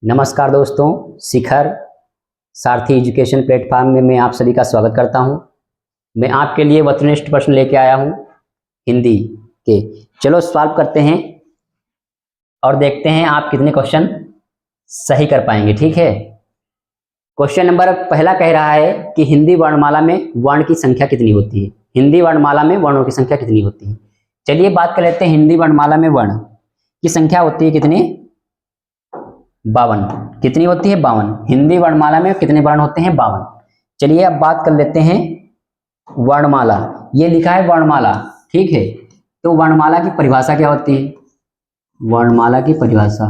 नमस्कार दोस्तों, शिखर सारथी education platform में मैं आप सभी का स्वागत करता हूं। मैं आपके लिए वस्तुनिष्ठ प्रश्न लेके आया हूं हिंदी के। चलो सॉल्व करते हैं और देखते हैं आप कितने क्वेश्चन सही कर पाएंगे। ठीक है, क्वेश्चन नंबर पहला कह रहा है कि हिंदी वर्णमाला में वर्ण की संख्या कितनी होती है। हिंदी वर्णमाला में वर्णों की संख्या कितनी होती है। चलिए बात कर लेते हैं। हिंदी वर्णमाला में वर्ण की संख्या होती है कितनी? 52। कितनी होती है? 52। हिंदी वर्णमाला में कितने वर्ण होते हैं? 52। चलिए अब बात कर लेते हैं वर्णमाला। ये लिखा है वर्णमाला, ठीक है। तो वर्णमाला की परिभाषा क्या होती है? वर्णमाला की परिभाषा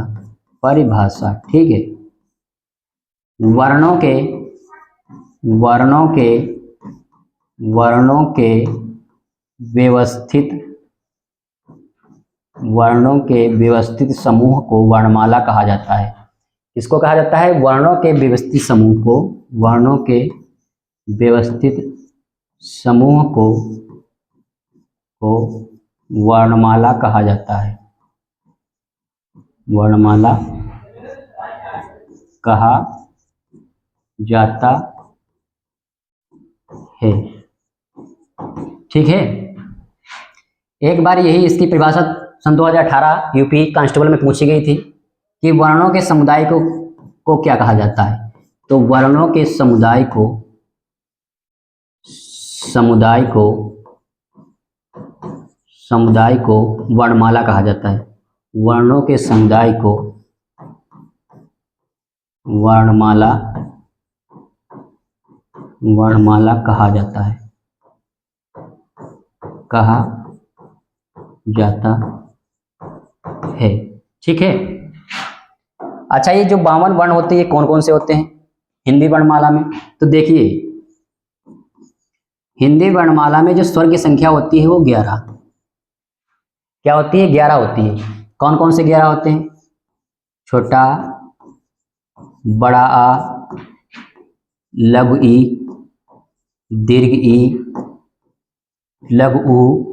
ठीक है, वर्णों के व्यवस्थित समूह को वर्णमाला कहा जाता है। इसको कहा जाता है वर्णों के व्यवस्थित समूह को वर्णमाला कहा जाता है। वर्णमाला कहा जाता है, ठीक है। एक बार यही इसकी परिभाषा सन 2018 यूपी कांस्टेबल में पूछी गई थी कि वर्णों के समुदाय को क्या कहा जाता है। तो वर्णों के समुदाय को वर्णमाला कहा जाता है। वर्णों के समुदाय को वर्णमाला कहा जाता है, ठीक है। अच्छा, ये जो 52 वर्ण होते हैं कौन कौन से होते हैं हिंदी वर्णमाला में? तो देखिए, हिंदी वर्णमाला में जो स्वर की संख्या होती है वो 11। क्या होती है? 11 होती है। कौन कौन से 11 होते हैं? छोटा, बड़ा आ, लघु ई, दीर्घ ई, लघु ऊ,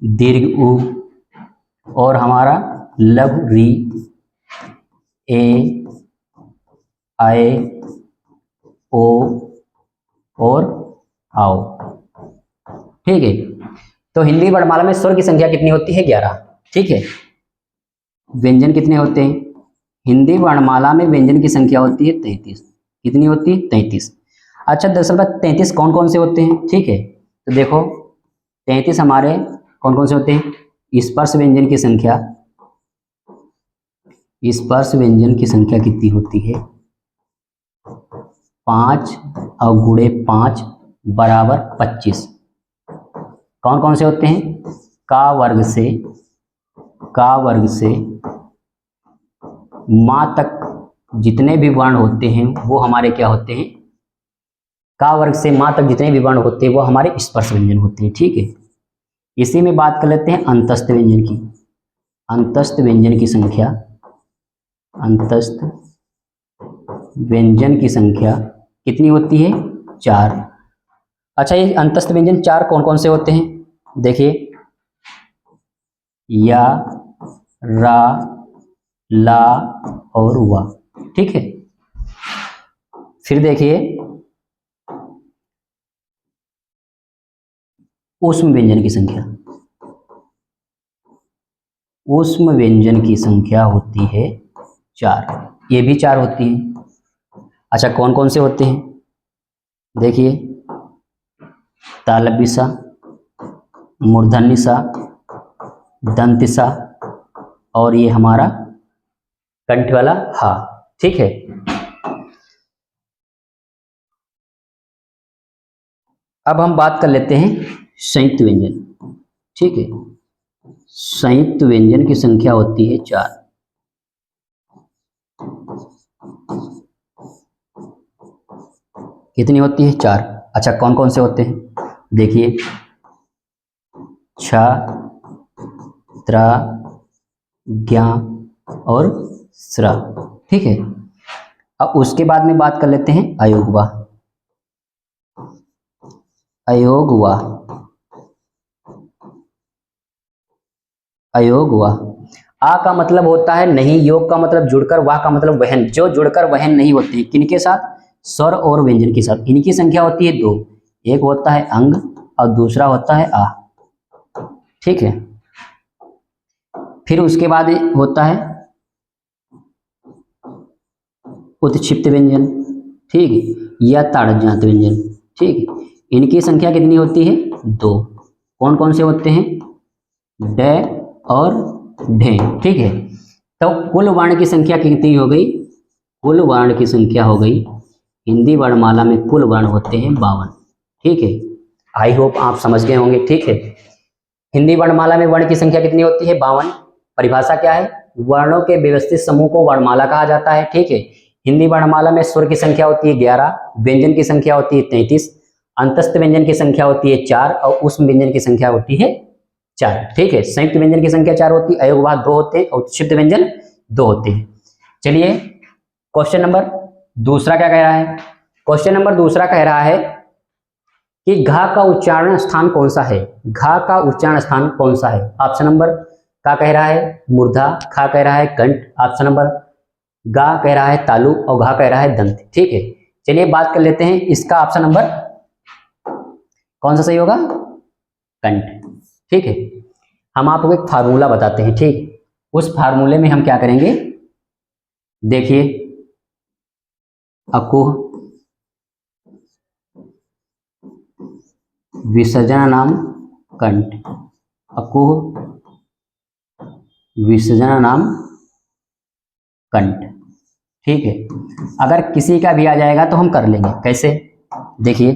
दीर्घ ऊ और हमारा लघु री, ए, आए, ओ और आओ, ठीक है। तो हिंदी वर्णमाला में स्वर की संख्या कितनी होती है? 11, ठीक है। व्यंजन कितने होते हैं? हिंदी वर्णमाला में व्यंजन की संख्या होती है 33। कितनी होती है? 33। अच्छा, दरअसल 33 कौन कौन से होते हैं? ठीक है, तो देखो 33 हमारे कौन कौन से होते हैं? स्पर्श व्यंजन की संख्या कितनी होती है? 5 और गुणे 5 बराबर 25। कौन कौन से होते हैं? का वर्ग से माँ तक जितने भी वर्ण होते हैं वो हमारे क्या होते हैं? का वर्ग से माँ तक जितने भी वर्ण होते हैं वो हमारे स्पर्श व्यंजन होते हैं, ठीक है। इसी में बात कर लेते हैं अंतस्थ व्यंजन की। अंतस्थ व्यंजन की संख्या कितनी होती है? 4। अच्छा, ये अंतस्थ व्यंजन 4 कौन कौन से होते हैं? देखिए, या, रा, ला और वा, ठीक है। फिर देखिए ऊष्म व्यंजन की संख्या। ऊष्म व्यंजन की संख्या होती है 4। ये भी 4 होती है। अच्छा, कौन कौन से होते हैं? देखिए, तालव्य सा, मूर्धन्य सा, दंत सा और ये हमारा कंठ वाला हा, ठीक है। अब हम बात कर लेते हैं संयुक्त व्यंजन, ठीक है। संयुक्त व्यंजन की संख्या होती है 4। कितनी होती है? 4। अच्छा, कौन कौन से होते हैं? देखिए, छ, त्र, ज्ञ और स्र, ठीक है। अब उसके बाद में बात कर लेते हैं अयोगवा। आ का मतलब होता है नहीं, योग का मतलब जुड़कर, वाह का मतलब वहन, जो जुड़कर वहन नहीं होते हैं। किनके साथ? स्वर और व्यंजन के साथ। इनकी संख्या होती है 2, एक होता है अंग और दूसरा होता है आ। ठीक है, फिर उसके बाद होता है उत्क्षिप्त व्यंजन, ठीक है, या ताड़ज्यात व्यंजन। ठीक है, इनकी संख्या कितनी होती है? 2। कौन कौन से होते हैं? ड और ढे। ठीक है, तो कुल वर्ण की संख्या कितनी हो गई? कुल वर्ण की संख्या हो गई, हिंदी वर्णमाला में कुल वर्ण होते हैं 52। ठीक है, आई होप आप समझ गए होंगे। ठीक है, हिंदी वर्णमाला में वर्ण की संख्या कितनी होती है? 52। परिभाषा क्या है? वर्णों के व्यवस्थित समूह को वर्णमाला कहा जाता है। ठीक है, हिंदी वर्णमाला में स्वर की संख्या होती है 11, व्यंजन की संख्या होती है 33, अंतस्थ व्यंजन की संख्या होती है 4 और उष्म व्यंजन की संख्या होती है 4। ठीक है, संयुक्त व्यंजन की संख्या 4 होती है, अयोगवाद 2 होते हैं और उत्क्षिप्त व्यंजन 2 होते हैं। चलिए क्वेश्चन नंबर दूसरा क्या कह रहा है? क्वेश्चन नंबर दूसरा कह रहा है कि घा का उच्चारण स्थान कौन सा है? घा का उच्चारण स्थान कौन सा है? ऑप्शन नंबर का कह रहा है मूर्धा, खा कह रहा है कंठ, ऑप्शन नंबर गा कह रहा है तालु और घा कह रहा है दंत। ठीक है, चलिए बात कर लेते हैं इसका ऑप्शन नंबर कौन सा सही होगा? कंठ। ठीक है, हम आपको एक फार्मूला बताते हैं। ठीक, उस फार्मूले में हम क्या करेंगे, देखिए, अकुह विसर्जन नाम कंठ, अकुह विसर्जन नाम कंठ। ठीक है, अगर किसी का भी आ जाएगा तो हम कर लेंगे। कैसे? देखिए,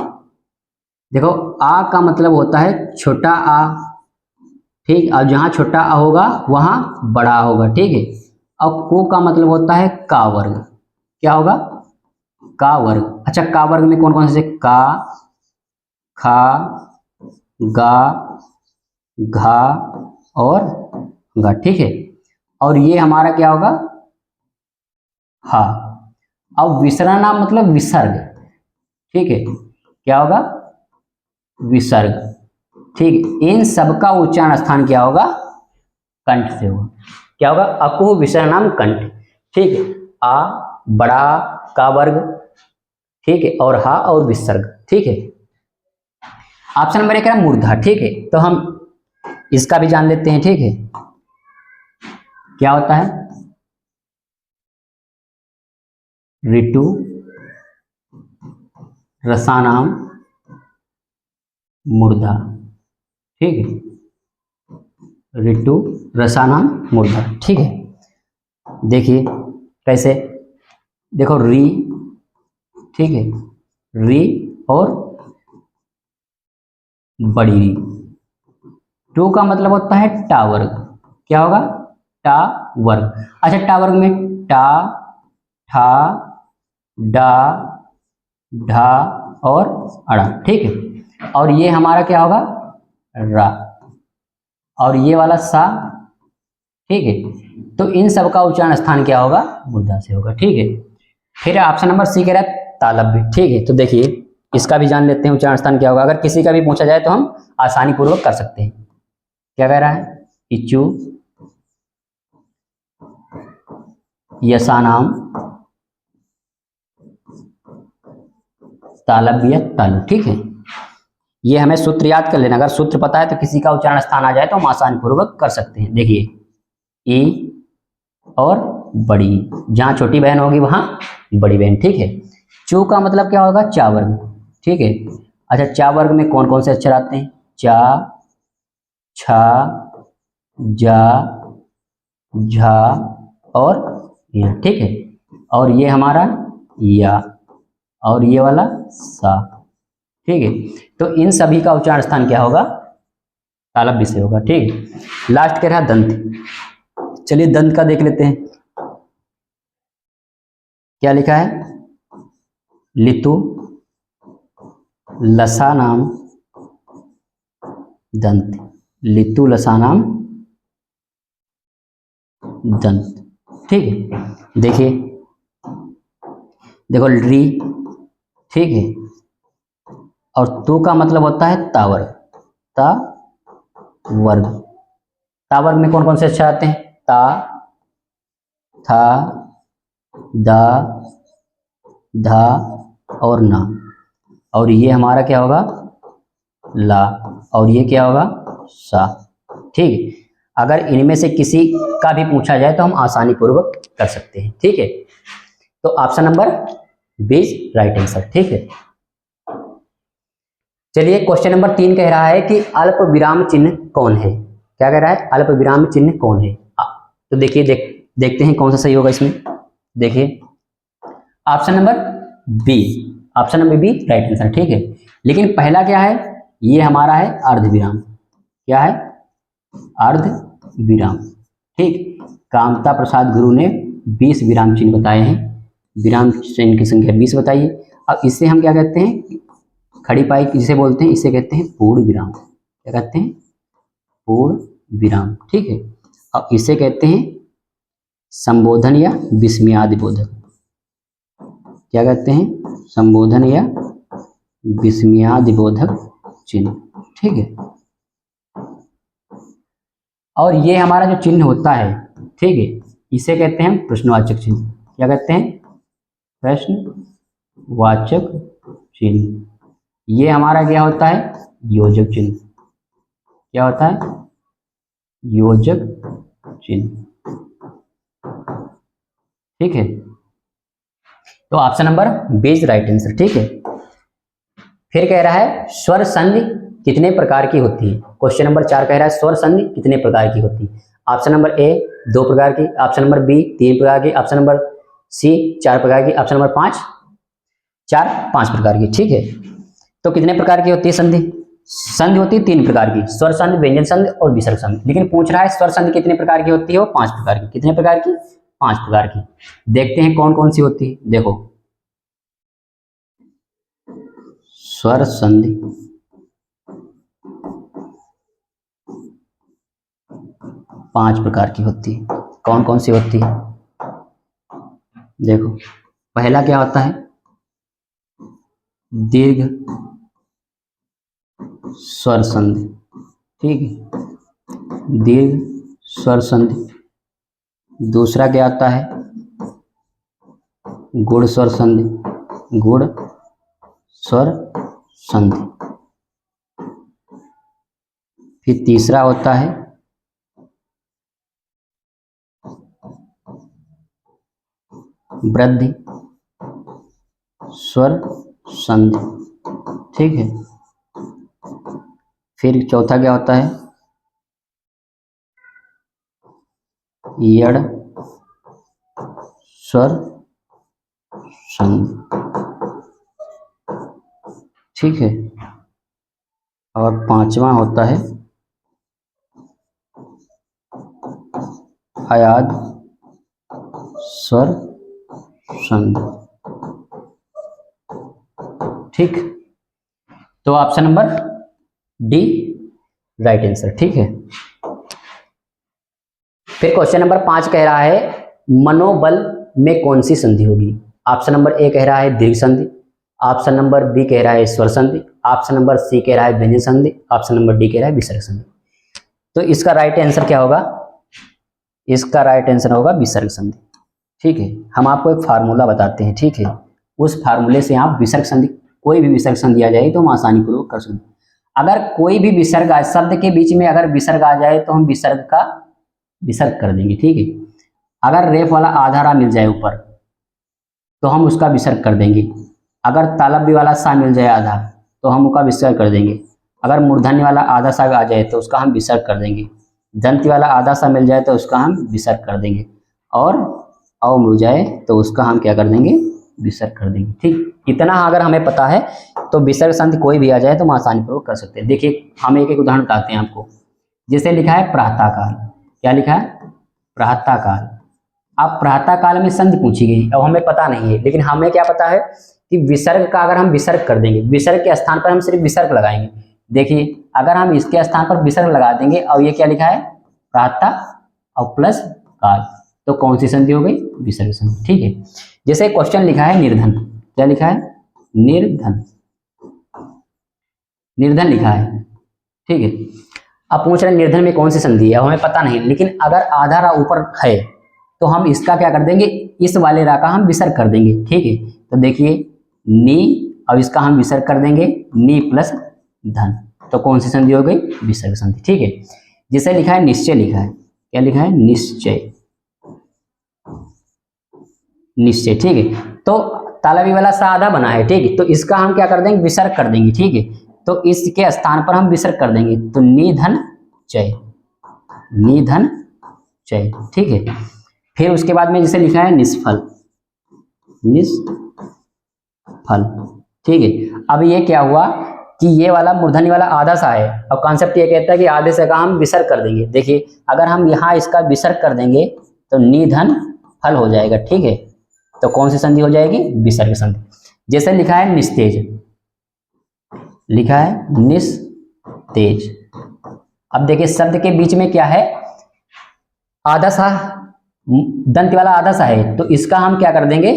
देखो आ का मतलब होता है छोटा आ। ठीक, और जहां छोटा आ होगा वहां बड़ा होगा। ठीक है, अब को का मतलब होता है का वर्ग। क्या होगा? का वर्ग। अच्छा, का वर्ग में कौन कौन से? का, खा, गा, घा और गा। ठीक है, और ये हमारा क्या होगा? हा। अब विसर्ग नाम मतलब विसर्ग। ठीक है, क्या होगा? विसर्ग। ठीक है, इन सब का उच्चारण स्थान क्या होगा? कंठ से होगा। क्या होगा? अकुह विसर्ग नाम कंठ। ठीक है, आ, बड़ा, का वर्ग, ठीक है, और हा और विसर्ग। ठीक है, ऑप्शन नंबर 1 है मूर्धा। ठीक है, तो हम इसका भी जान लेते हैं। ठीक है, क्या होता है? ऋतु रसानाम मूर्धा। ठीक है, ऋतु रसानाम मूर्धा। ठीक है, देखिए कैसे, देखो री, ठीक है, री और बड़ी री। टू का मतलब होता है टा वर्ग। क्या होगा? टा वर्ग। अच्छा, टा वर्ग में टा, ठा, डा, ढा और अड़ा। ठीक है, और ये हमारा क्या होगा? रा, और ये वाला सा। ठीक है, तो इन सब का उच्चारण स्थान क्या होगा? मूर्धा से होगा। ठीक है, फिर ऑप्शन नंबर सी कह रहा है तालव्य। ठीक है, तो देखिए इसका भी जान लेते हैं उच्चारण स्थान क्या होगा। अगर किसी का भी पूछा जाए तो हम आसानी पूर्वक कर सकते हैं। क्या कह रहा है? इच्चू यशानाम तालव्य तालु। ठीक है, ये हमें सूत्र याद कर लेना। अगर सूत्र पता है तो किसी का उच्चारण स्थान आ जाए तो हम आसानी पूर्वक कर सकते हैं। देखिए, ई और बड़ी, जहां छोटी बहन होगी वहां बड़ी बहन। ठीक है, चू का मतलब क्या होगा? चा वर्ग। ठीक है, अच्छा, चा वर्ग में कौन कौन से अक्षर आते हैं? चा, छा, जा, झा और या। ठीक है, और ये हमारा या, और ये वाला सा। ठीक है, तो इन सभी का उच्चारण स्थान क्या होगा? तालव्य से होगा। ठीक है, लास्ट कह रहा है दंत। चलिए दंत का देख लेते हैं। क्या लिखा है? लितु लसा नाम दंत, लितु लसा नाम दंत। ठीक है, देखिए, देखो री, ठीक है, और तू का मतलब होता है तावर्ग। ता वर्ग। तावर्ग में कौन कौन से अक्षर आते हैं? ता, था, दा, धा और ना। और ये हमारा क्या होगा, ला। और ये क्या होगा, सा। ठीक, अगर इनमें से किसी का भी पूछा जाए तो हम आसानी पूर्वक कर सकते हैं। ठीक है, तो ऑप्शन नंबर 20 राइट आंसर। ठीक है, चलिए क्वेश्चन नंबर 3 कह रहा है कि अल्प विराम चिन्ह कौन है। क्या कह रहा है, अल्प विराम चिन्ह कौन है। तो देखिए, देखते हैं कौन सा सही होगा इसमें। देखिए option number B, option number B right answer. ठीक है, लेकिन पहला क्या है, ये हमारा है अर्ध विराम। क्या है, अर्ध विराम। ठीक, कामता प्रसाद गुरु ने 20 विराम चिन्ह बताए हैं। विराम चिन्ह की संख्या 20 बताइए। अब इससे हम क्या कहते हैं, खड़ी पाई जिसे बोलते हैं, इसे कहते हैं पूर्ण विराम। क्या कहते हैं, पूर्ण विराम। ठीक है, अब इसे कहते हैं संबोधन या विस्मयादि बोधक। क्या कहते हैं, संबोधन या विस्मयादि बोधक चिन्ह। ठीक है, और ये हमारा जो चिन्ह होता है, ठीक है, इसे कहते हैं प्रश्नवाचक चिन्ह। क्या कहते हैं, प्रश्नवाचक चिन्ह। ये हमारा क्या होता है, योजक चिन्ह। क्या होता है, योजक चिन्ह। ठीक है, तो ऑप्शन नंबर 20 राइट आंसर। ठीक है, फिर कह रहा है स्वर संधि कितने प्रकार की होती है। क्वेश्चन नंबर 4 कह रहा है स्वर संधि कितने प्रकार की होती है। ऑप्शन नंबर ए 2 प्रकार की, ऑप्शन नंबर बी 3 प्रकार की, ऑप्शन नंबर सी 4 प्रकार की, ऑप्शन नंबर 5 5 प्रकार की। ठीक है, तो कितने प्रकार की होती है संधि। संधि होती है 3 प्रकार की, स्वर संधि, व्यंजन संधि और विसर्ग संधि। लेकिन पूछ रहा है स्वर संधि कितने प्रकार की होती है, वो 5 प्रकार की। कितने प्रकार की, 5 प्रकार की। देखते हैं कौन कौन सी होती है। देखो स्वर संधि 5 प्रकार की होती है। कौन कौन सी होती है, देखो पहला क्या होता है, दीर्घ स्वर संधि। ठीक है, दीर्घ स्वर संधि। दूसरा क्या आता है, गुण स्वर संधि, गुण स्वर संधि। फिर तीसरा होता है वृद्धि स्वर संधि। ठीक है, फिर चौथा क्या होता है, यड़ स्वर संधि। ठीक है, और पांचवा होता है अयाद स्वर संधि। ठीक, तो option number D right answer. ठीक है, फिर क्वेश्चन नंबर 5 कह रहा है मनोबल में कौन सी संधि होगी। ऑप्शन नंबर ए कह रहा है दीर्घ संधि, ऑप्शन नंबर बी कह रहा है स्वर संधि, ऑप्शन नंबर सी कह रहा है व्यंजन संधि, ऑप्शन नंबर डी कह रहा है विसर्ग संधि। तो इसका राइट आंसर क्या होगा, इसका राइट आंसर होगा विसर्ग संधि। ठीक है, हम आपको एक फार्मूला बताते हैं। ठीक है, उस फार्मूले से आप विसर्ग संधि, कोई भी विसर्ग संधि आ जाए तो हम आसानी पूर्वक कर सकते हैं। अगर कोई भी विसर्ग शब्द के बीच में अगर विसर्ग आ जाए तो हम विसर्ग का विसर्ग कर देंगे। ठीक है, अगर रेफ वाला आधारा मिल जाए ऊपर तो हम उसका विसर्ग कर देंगे। अगर तालव्य वाला सा मिल जाए आधा तो हम उसका विसर्ग कर देंगे। अगर मूर्धन्य वाला आधा सा आ जाए तो उसका हम विसर्ग कर देंगे। दंती वाला आधा सा मिल जाए तो उसका हम विसर्ग कर देंगे। और अव मिल जाए तो उसका हम क्या कर देंगे, विसर्ग कर देंगे। ठीक, इतना अगर हमें पता है तो विसर्ग संधि कोई भी आ जाए तो हम आसानी पूर्वक कर सकते हैं। देखिए हम एक एक उदाहरण बताते हैं आपको। जैसे लिखा है प्रातःकाल, क्या लिखा है, प्रातःकाल। अब प्रातःकाल में संधि पूछी गई, अब हमें पता नहीं है, लेकिन हमें क्या पता है कि विसर्ग का अगर हम विसर्ग कर देंगे, विसर्ग के स्थान पर हम सिर्फ विसर्ग लगाएंगे। देखिए अगर हम इसके स्थान पर विसर्ग लगा देंगे और ये क्या लिखा है, प्रातः और प्लस काल, तो कौन सी संधि हो गई, विसर्ग संधि। ठीक है, जैसे क्वेश्चन लिखा है निर्धन, क्या लिखा है, निर्धन, निर्धन लिखा है। ठीक है, अब पूछ रहे निर्धन में कौन सी संधि है, हमें पता नहीं, लेकिन अगर आधा रा ऊपर है तो हम इसका क्या कर देंगे, इस वाले रा का हम विसर्ग कर देंगे। ठीक है, तो देखिए नी, अब इसका हम विसर्ग कर देंगे नी प्लस धन, तो कौन सी संधि हो गई, विसर्ग संधि। ठीक है, जिसे लिखा है निश्चय, लिखा है क्या, लिखा है निश्चय, निश्चय। ठीक है, तो तालवी वाला सा आधा बना है। ठीक है, तो इसका हम क्या कर देंगे, विसर्ग कर देंगे। ठीक है, तो इसके स्थान पर हम विसर्ग कर देंगे, तो निधन चय, निधन चय। ठीक है, फिर उसके बाद में जिसे लिखा है निष्फल, निष्फल। ठीक है, अब ये क्या हुआ कि ये वाला मूर्धन्य वाला आधा सा है। अब कॉन्सेप्ट ये कहता है कि आधे से का हम विसर्ग कर देंगे। देखिए अगर हम यहाँ इसका विसर्ग कर देंगे तो निधन फल हो जाएगा। ठीक है, तो कौन सी संधि हो जाएगी, विसर्ग संधि। जैसे लिखा है निस्तेज, लिखा है निस्तेज। अब देखिए शब्द के बीच में क्या है, आधा सा, दंत वाला आधा सा है, तो इसका हम क्या कर देंगे,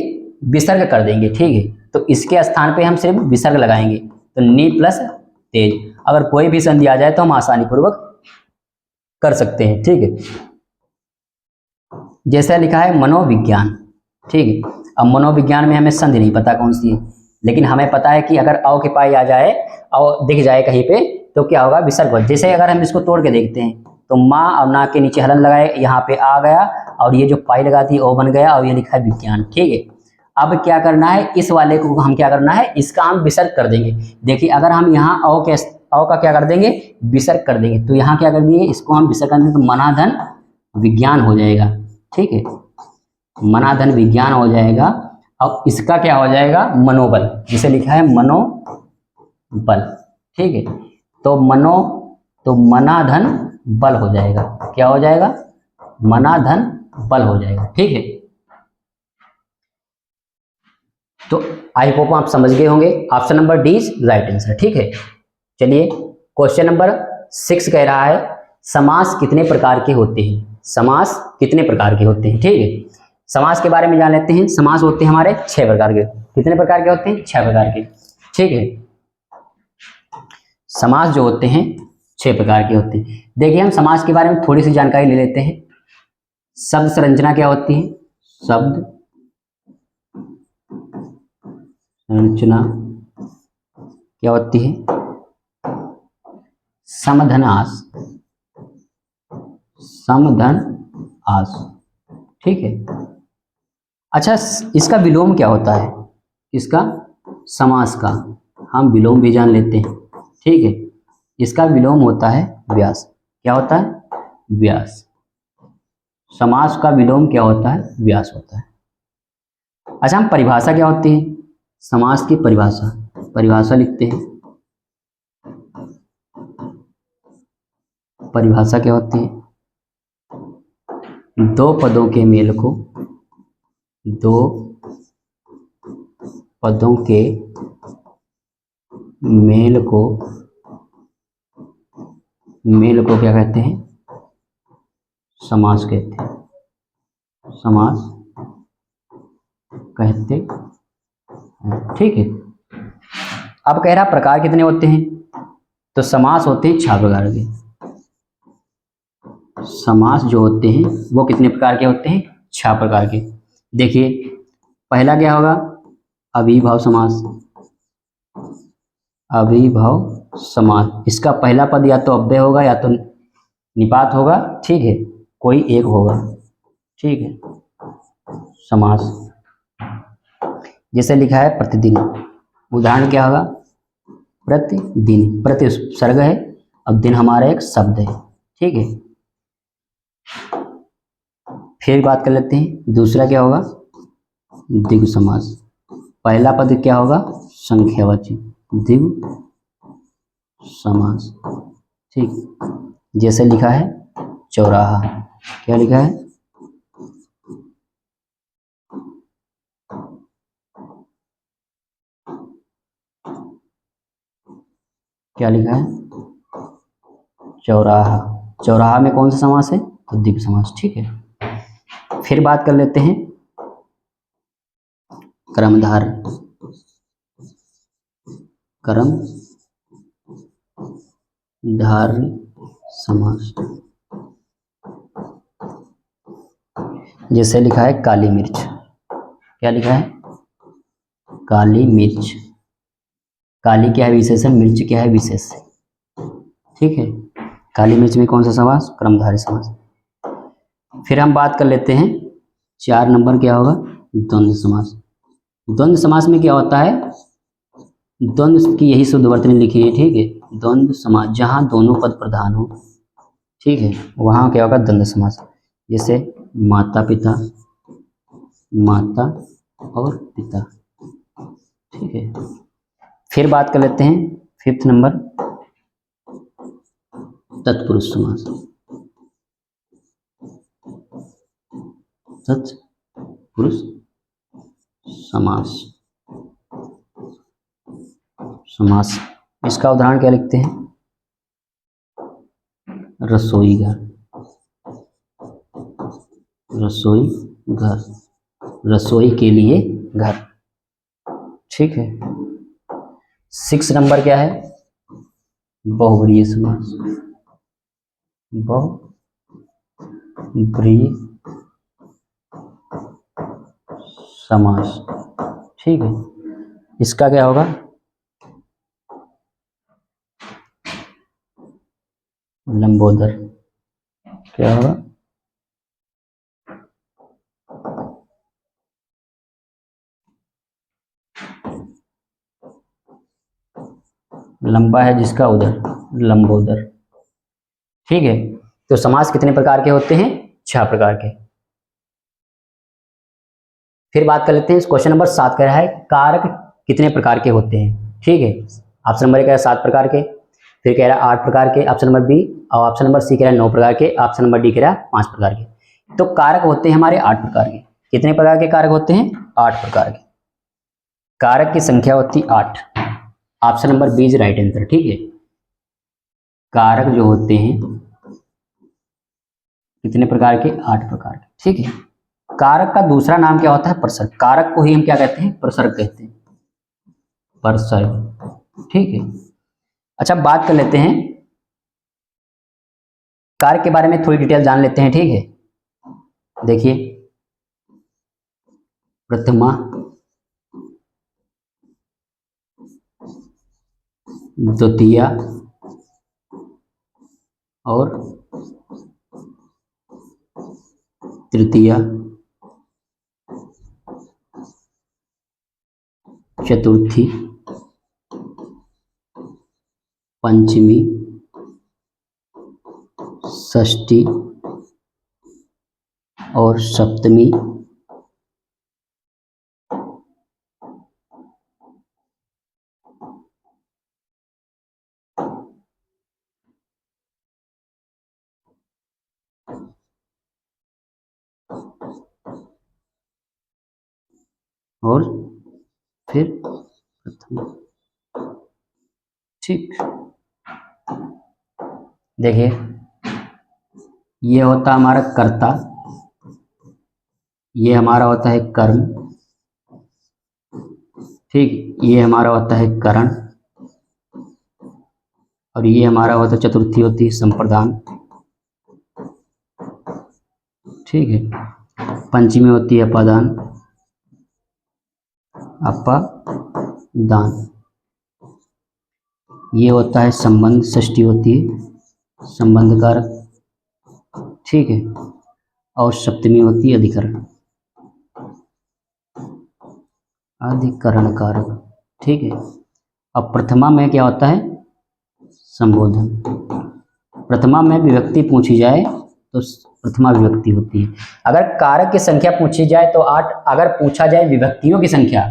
विसर्ग कर देंगे। ठीक है, तो इसके स्थान पे हम सिर्फ विसर्ग लगाएंगे, तो नी प्लस तेज। अगर कोई भी संधि आ जाए तो हम आसानी पूर्वक कर सकते हैं। ठीक है, जैसा लिखा है मनोविज्ञान। ठीक है, अब मनोविज्ञान में हमें संधि नहीं पता कौन सी है, लेकिन हमें पता है कि अगर अव के पाई आ जाए, अव दिख जाए कहीं पे, तो क्या होगा, विसर्ग हो। जैसे अगर हम इसको तोड़ के देखते हैं तो माँ और ना के नीचे हलन लगाए, यहाँ पे आ गया, और ये जो पाई लगाती है ओ बन गया, और ये लिखा है विज्ञान। ठीक है, अब क्या करना है, इस वाले को हम क्या करना है, इसका हम विसर्ग कर देंगे। देखिए अगर हम यहाँ अव का क्या कर देंगे, विसर्ग कर देंगे, तो यहाँ क्या कर दिए, इसको हम विसर्ग कर देंगे, तो मनाधन विज्ञान हो जाएगा। ठीक है, मनाधन विज्ञान हो जाएगा। अब इसका क्या हो जाएगा, मनोबल, जिसे लिखा है मनोबल। ठीक है, तो मनाधन बल हो जाएगा, क्या हो जाएगा, मनाधन बल हो जाएगा। ठीक है, तो आई होप आप समझ गए होंगे। Option number D is right answer. ठीक है, चलिए क्वेश्चन नंबर 6 कह रहा है समास कितने प्रकार के होते हैं, समास कितने प्रकार के होते हैं। ठीक है, समास के बारे में जान लेते हैं। समास होते हैं हमारे 6 प्रकार के। कितने प्रकार के होते हैं, 6 प्रकार के। ठीक है, समास जो होते हैं 6 प्रकार के होते हैं। देखिए हम समास के बारे में थोड़ी सी जानकारी ले लेते हैं। शब्द संरचना क्या होती है, शब्द संरचना क्या होती है, समधनास, समधनास। ठीक है, अच्छा इसका विलोम क्या होता है, इसका समास का हम विलोम भी जान लेते हैं। ठीक है, इसका विलोम होता है व्यास। क्या होता है, व्यास। समास का विलोम क्या होता है, व्यास होता है। अच्छा हम परिभाषा क्या होती है, समास की परिभाषा, परिभाषा लिखते हैं। परिभाषा क्या होती है, दो पदों के मेल को, दो पदों के मेल को क्या कहते हैं, समास कहते हैं, समास कहते हैं। ठीक है, अब कह रहा प्रकार कितने होते हैं, तो समास होते हैं 6 प्रकार के। समास जो होते हैं वो कितने प्रकार के होते हैं, 6 प्रकार के। देखिए पहला क्या होगा, अविभाव समास, अविभाव समास। इसका पहला पद या तो अव्यय होगा या तो निपात होगा। ठीक है, कोई एक होगा। ठीक है, समास जैसे लिखा है प्रतिदिन, उदाहरण क्या होगा, प्रतिदिन, प्रति उपसर्ग है, अब दिन हमारा एक शब्द है। ठीक है, फिर बात कर लेते हैं दूसरा क्या होगा, द्विगु समास। पहला पद क्या होगा, संख्यावाची, द्विगु समास। ठीक, जैसे लिखा है चौराहा, क्या लिखा है, क्या लिखा है, चौराहा। चौराहा में कौन सा समास है, तो द्विगु समास। ठीक है, फिर बात कर लेते हैं क्रमधार, क्रमधार समास। जैसे लिखा है काली मिर्च, क्या लिखा है? काली मिर्च। काली क्या है? विशेषण। मिर्च क्या है? विशेष। ठीक है, काली मिर्च में कौन सा समास? कर्मधारय समास। फिर हम बात कर लेते हैं 4 नंबर, क्या होगा? द्वंद्व समास। द्वंद्व समास में क्या होता है? द्वंद्व की यही शुद्ध वर्तनी लिखी है, ठीक है। द्वंद्व समास जहां दोनों पद प्रधान हो, ठीक है, वहां क्या होगा? द्वंद्व समास। जैसे माता पिता, माता और पिता, ठीक है। फिर बात कर लेते हैं 5th नंबर, तत्पुरुष समास। तत्पुरुष समास। समास, इसका उदाहरण क्या लिखते हैं? रसोई घर, रसोई घर, रसोई के लिए घर, ठीक है। 6 नंबर क्या है? बहुव्रीहि समास। बहुव्रीहि समास, ठीक है। इसका क्या होगा? लंबोदर, क्या होगा? लंबा है जिसका उदर, लंबोदर, ठीक है। तो समास कितने प्रकार के होते हैं? 6 प्रकार के। फिर बात कर लेते हैं, क्वेश्चन नंबर 7 कह रहा है कारक कितने प्रकार के होते हैं, ठीक है। ऑप्शन नंबर ए कह रहा है 7 प्रकार के, फिर कह रहा है 8 प्रकार के, ऑप्शन नंबर बी, और ऑप्शन नंबर सी कह रहा है 9 प्रकार के, ऑप्शन नंबर डी कह रहा है 5 प्रकार के। तो कारक होते हैं हमारे 8 प्रकार के। कितने प्रकार के कारक होते हैं? 8 प्रकार के। कारक की संख्या होती 8। Option number B is right answer, ठीक है। कारक जो होते हैं कितने प्रकार के? 8 प्रकार के, ठीक है। कारक का दूसरा नाम क्या होता है? प्रसर्ग। कारक को ही हम क्या कहते हैं? प्रसर्ग कहते हैं, प्रसर्ग, ठीक है। अच्छा, बात कर लेते हैं कारक के बारे में, थोड़ी डिटेल जान लेते हैं, ठीक है। देखिए, प्रथमा, द्वितीया और तृतीया, चतुर्थी, पंचमी, षष्ठी और सप्तमी, और फिर प्रथम, ठीक। देखिए, ये होता हमारा कर्ता, ये हमारा होता है कर्म, ठीक। ये हमारा होता है करण, और ये हमारा होता है चतुर्थी होती है संप्रदान, ठीक है। पंचमी होती है अपादान, अपादान। ये होता है संबंध, षष्ठी होती है संबंध कारक, ठीक है। और सप्तमी होती है अधिकरण, अधिकरण कारक, ठीक है। अब प्रथमा में क्या होता है? संबोधन। प्रथमा में विभक्ति पूछी जाए तो प्रथमा विभक्ति होती है। अगर कारक की संख्या पूछी जाए तो 8, अगर पूछा जाए विभक्तियों की संख्या,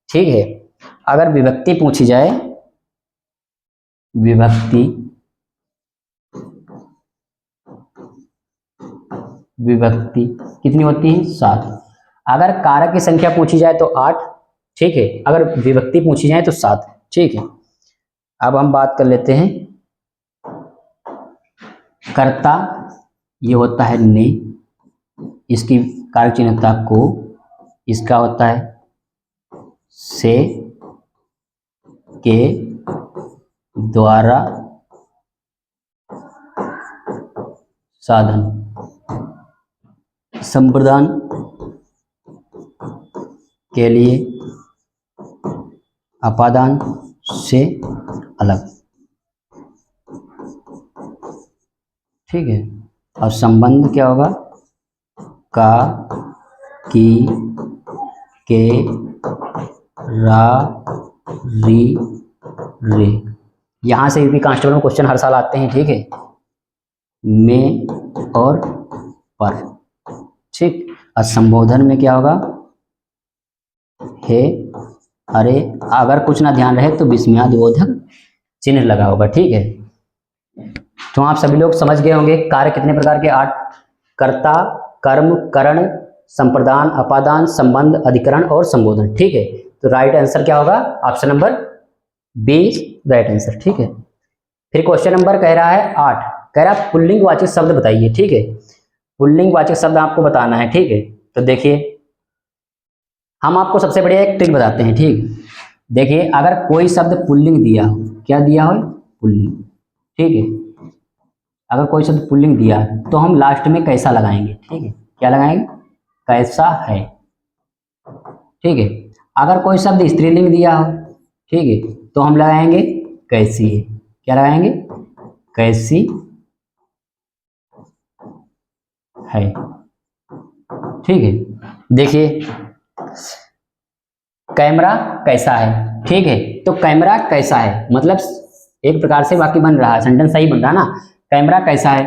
ठीक है, अगर विभक्ति पूछी जाए, विभक्ति, विभक्ति कितनी होती है? 7। अगर कारक की संख्या पूछी जाए तो 8, ठीक है, अगर विभक्ति पूछी जाए तो 7, ठीक है। अब हम बात कर लेते हैं कर्ता, ये होता है ने, इसकी कारक चिन्हता को, इसका होता है से, के, द्वारा, साधन, संप्रदान के लिए अपादान से अलग, ठीक है। और संबंध क्या होगा, का, की, के, रा, री, रे। यहाँ से यूपी कांस्टेबल में क्वेश्चन हर साल आते हैं, ठीक है, में और पर, ठीक। और संबोधन में क्या होगा, हे, अरे, अगर कुछ ना ध्यान रहे तो विस्मयादिबोधक चिन्ह लगा होगा, ठीक है। तो आप सभी लोग समझ गए होंगे कार्य कितने प्रकार के, 8, कर्ता, कर्म, करण, संप्रदान, अपादान, संबंध, अधिकरण और संबोधन, ठीक है। तो राइट आंसर क्या होगा, option number B right answer, ठीक है। फिर क्वेश्चन नंबर कह रहा है 8, कह रहा है पुल्लिंग वाचक शब्द बताइए, ठीक है। पुल्लिंग वाचक शब्द आपको बताना है, ठीक है। तो देखिए हम आपको सबसे बढ़िया एक ट्रिक बताते हैं, ठीक। देखिए अगर कोई शब्द पुल्लिंग दिया हो, क्या दिया हो, पुल्लिंग, ठीक है। अगर कोई शब्द पुल्लिंग दिया है तो हम लास्ट में कैसा लगाएंगे, ठीक है, क्या लगाएंगे, कैसा है, ठीक है। अगर कोई शब्द स्त्रीलिंग दिया हो, ठीक है, तो हम लगाएंगे कैसी है, क्या लगाएंगे, कैसी है, ठीक है। देखिए कैमरा कैसा है, ठीक है, तो कैमरा कैसा है मतलब एक प्रकार से वाक्य बन रहा है, सेंटेंस सही बन रहा है ना, कैमरा कैसा है।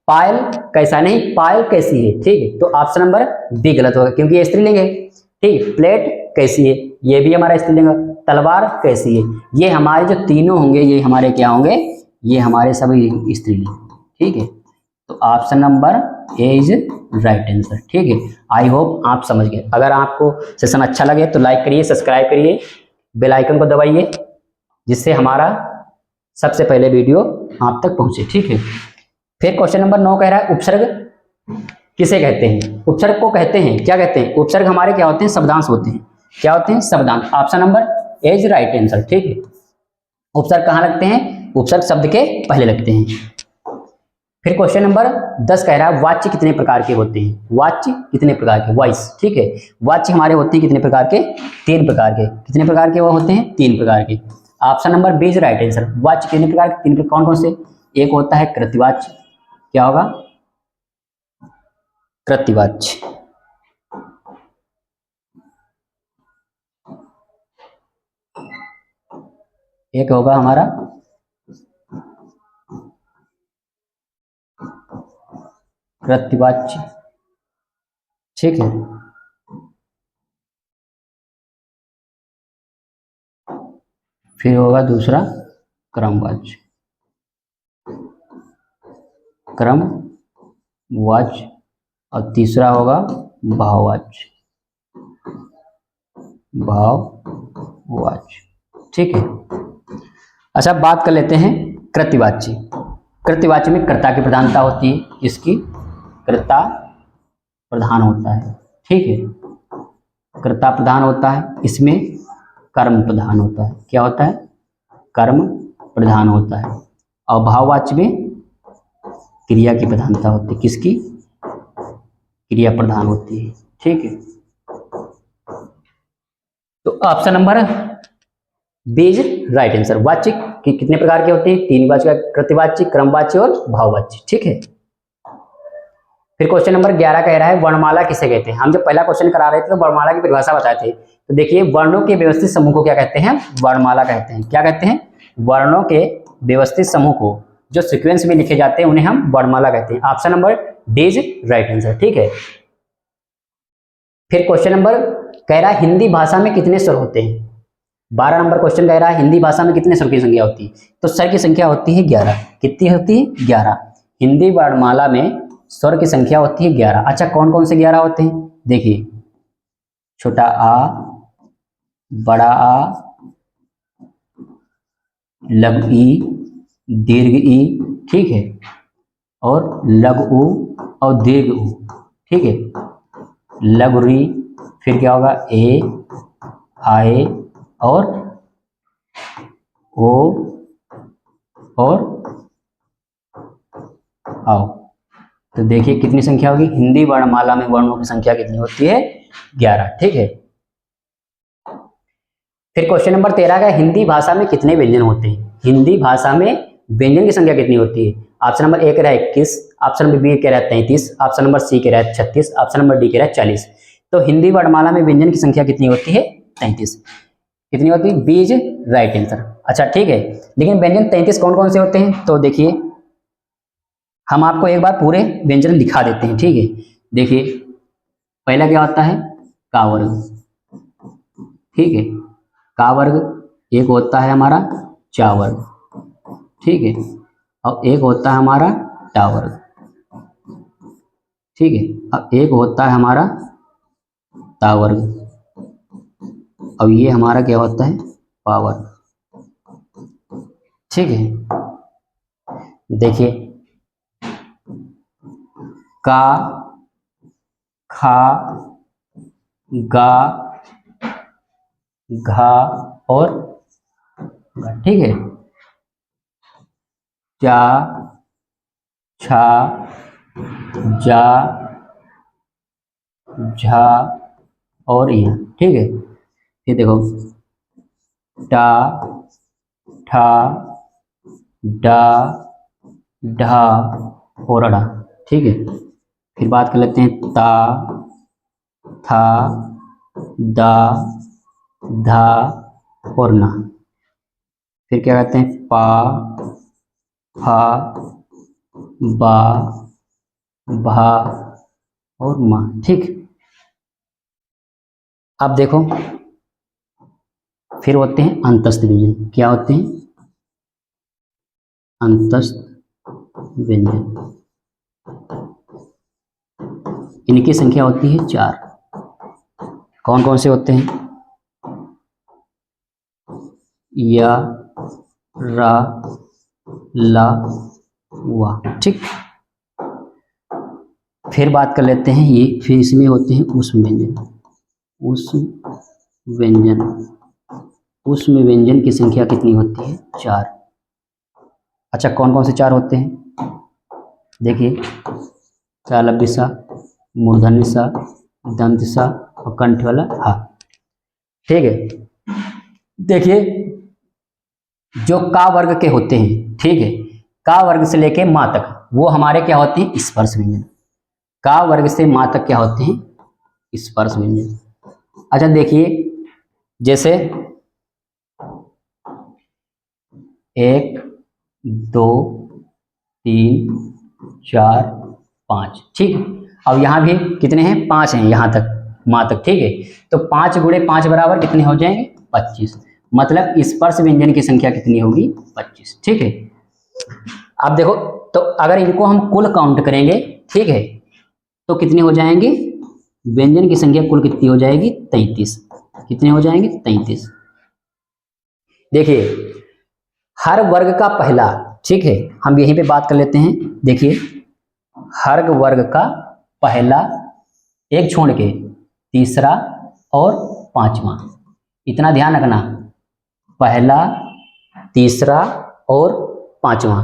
पायल कैसा नहीं, पायल कैसी है, ठीक है। तो ऑप्शन नंबर बी गलत होगा क्योंकि ये स्त्रीलिंग है, ठीक है। प्लेट कैसी है, ये भी हमारा स्त्रीलिंग है। तलवार कैसी है, ये हमारे जो तीनों होंगे ये हमारे क्या होंगे, ये हमारे सभी स्त्रीलिंग, ठीक है। तो option number A is right answer, ठीक है। आई होप आप समझ गए। अगर आपको सेशन अच्छा लगे तो लाइक करिए, सब्सक्राइब करिए, बेल आइकन को दबाइए, जिससे हमारा सबसे पहले वीडियो आप तक पहुंचे, ठीक है। फिर क्वेश्चन नंबर 9 कह रहा है उपसर्ग किसे कहते हैं। उपसर्ग को कहते हैं, क्या कहते हैं, उपसर्ग हमारे क्या होते हैं, शब्दांश होते हैं, क्या होते हैं, शब्दांश। Option number A is right answer, ठीक है। उपसर्ग कहाँ लगते हैं, उपसर्ग शब्द के पहले लगते हैं। फिर क्वेश्चन नंबर 10 कह रहा है वाच्य कितने प्रकार के होते हैं, वाच्य कितने प्रकार के, वॉइस, ठीक है। वाच्य हमारे होते हैं कितने प्रकार के, 3 प्रकार के, कितने प्रकार के वो होते हैं, 3 प्रकार के। Option number B is right answer. वाच्य कितने प्रकार के, 3 प्रकार, कौन कौन से, एक होता है कृत्यवाच्य, क्या होगा, कृत्यवाच्य, एक होगा हमारा कृत्यवाच्य, ठीक है। फिर होगा दूसरा क्रमवाच्य, क्रमवाच्य, और तीसरा होगा भाववाच्य, भाववाच्य, ठीक है। अच्छा बात कर लेते हैं कृत्यवाच्य। कृत्यवाच्य में कर्ता की प्रधानता होती है, इसकी कर्ता प्रधान होता है, ठीक है, कर्ता प्रधान होता है, इसमें कर्म प्रधान होता है, क्या होता है, कर्म प्रधान होता है। और भाववाच्य में क्रिया की प्रधानता होती है, किसकी, क्रिया प्रधान होती है, ठीक है। तो option number B is right answer. वाच्य कितने प्रकार के होते हैं, 3 वाच्य, कृत्यवाच्य, क्रमवाच्य और भाववाच्य, ठीक है। फिर क्वेश्चन नंबर 11 कह रहा है वर्णमाला किसे कहते हैं। हम जब पहला क्वेश्चन करा रहे थे तो वर्णमाला की परिभाषा बताए थे, तो देखिए वर्णों के व्यवस्थित समूह को क्या कहते हैं, वर्णमाला कहते हैं, क्या कहते हैं, वर्णों के व्यवस्थित समूह को जो सीक्वेंस में लिखे जाते हैं उन्हें हम वर्णमाला कहते हैं। Option number D is right answer, ठीक है। फिर क्वेश्चन नंबर कह रहा है हिंदी भाषा में कितने स्वर होते हैं। 12 नंबर क्वेश्चन कह रहा है हिंदी भाषा में कितने स्वर की संख्या होती है, तो स्वर की संख्या होती है 11। कितनी होती है, 11। हिंदी वर्णमाला में स्वर की संख्या होती है 11। अच्छा कौन कौन से 11 होते हैं, देखिए छोटा आ, बड़ा आ, लघु ई, दीर्घ ई, ठीक है, और लघु ऊ और दीर्घ ऊ, ठीक है, लघु री, फिर क्या होगा ए, आए और ओ और आओ, तो देखिए कितनी संख्या होगी, हिंदी वर्णमाला में वर्णों की संख्या कितनी होती है, 11। ठीक है। फिर क्वेश्चन नंबर 13 का, हिंदी भाषा में कितने व्यंजन होते हैं? हिंदी भाषा में व्यंजन की संख्या कितनी होती है? ऑप्शन नंबर ए कह रहा है 21, ऑप्शन नंबर बी कह रहा है 33, ऑप्शन नंबर सी कह रहा है 36, ऑप्शन नंबर डी कह रहा है 40। तो हिंदी वर्णमाला में व्यंजन की संख्या कितनी होती है? 33। कितनी होती है? B is right answer. अच्छा ठीक है, लेकिन व्यंजन 33 कौन कौन से होते हैं? तो देखिए हम आपको एक बार पूरे व्यंजन दिखा देते हैं। ठीक है, देखिए पहला क्या होता है, का वर्ग। ठीक है, का वर्ग। एक होता है हमारा चा वर्ग। ठीक है, और एक होता है हमारा टा वर्ग। ठीक है, अब एक होता है हमारा ता वर्ग, अब ये हमारा क्या होता है, पा वर्ग। ठीक है, देखिए का, खा, गा, घा और गा। ठीक है, जा, छा, जा, झा और या। ठीक है, ये देखो टा, ठा, डा, ढा और अड़ा। ठीक है, फिर बात कर लेते हैं ता, था, दा, धा और ना। फिर क्या कहते हैं, पा, फा, बा, भा और मा। ठीक, अब देखो फिर होते हैं अंतस्थ व्यंजन। क्या होते हैं? अंतस्थ व्यंजन। इनकी संख्या होती है 4। कौन कौन से होते हैं? या, रा, ला, वा। ठीक, फिर बात कर लेते हैं ये, फिर इसमें होते हैं ऊष्म व्यंजन। ऊष्म व्यंजन, ऊष्म व्यंजन की संख्या कितनी होती है? 4। अच्छा कौन कौन से 4 होते हैं? देखिए चालव्य सा, मूर्धन्य सा, दंत सा और कंठ वाला हा। ठीक है, देखिए जो का वर्ग के होते हैं, ठीक है, का वर्ग से लेके मा तक वो हमारे क्या होते हैं? स्पर्श व्यंजन। का वर्ग से मा तक क्या होते हैं? स्पर्श व्यंजन। अच्छा देखिए जैसे 1, 2, 3, 4, 5। ठीक, अब यहाँ भी कितने हैं? 5 हैं यहाँ तक, माँ तक। ठीक है, तो 5 गुणे 5 बराबर कितने हो जाएंगे? 25। मतलब स्पर्श व्यंजन की संख्या कितनी होगी? 25। ठीक है, अब देखो तो अगर इनको हम कुल काउंट करेंगे, ठीक है, तो कितने हो जाएंगे? व्यंजन की संख्या कुल कितनी हो जाएगी? 33। कितने हो जाएंगे? 33। देखिए हर वर्ग का पहला, ठीक है, हम यहीं पे बात कर लेते हैं। देखिए हर वर्ग का पहला, एक छोड़ के तीसरा और पांचवा, इतना ध्यान रखना, पहला, तीसरा और पांचवा।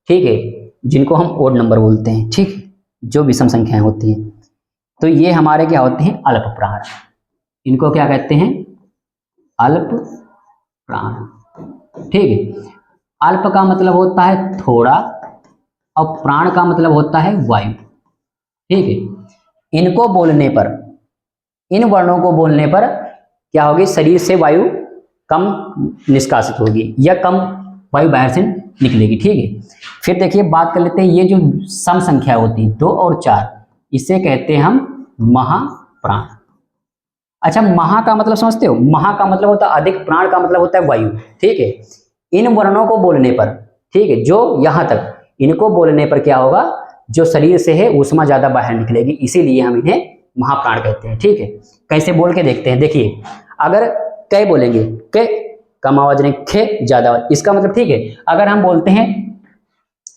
ठीक है, जिनको हम ओड नंबर बोलते हैं। ठीक, जो विषम संख्याएं होती हैं, तो ये हमारे क्या होते हैं? अल्प प्राण। इनको क्या कहते हैं? अल्प प्राण। ठीक है, अल्प का मतलब होता है थोड़ा और प्राण का मतलब होता है वायु। ठीक है, इनको बोलने पर, इन वर्णों को बोलने पर क्या होगी? शरीर से वायु कम निष्कासित होगी या कम वायु बाहर से निकलेगी। ठीक है, फिर देखिए बात कर लेते हैं ये जो सम संख्या होती है 2 और 4, इसे कहते हैं हम महाप्राण। अच्छा महा का मतलब समझते हो? महा का मतलब होता है अधिक, प्राण का मतलब होता है वायु। ठीक है, इन वर्णों को बोलने पर, ठीक है, जो यहां तक, इनको बोलने पर क्या होगा? जो शरीर से है ऊष्मा ज्यादा बाहर निकलेगी, इसीलिए हम इन्हें महाप्राण कहते हैं। ठीक है, कैसे बोल के देखते हैं। देखिए अगर कै बोलेंगे, कै कम आवाज नहीं, खे ज्यादा, इसका मतलब, ठीक है, अगर हम बोलते हैं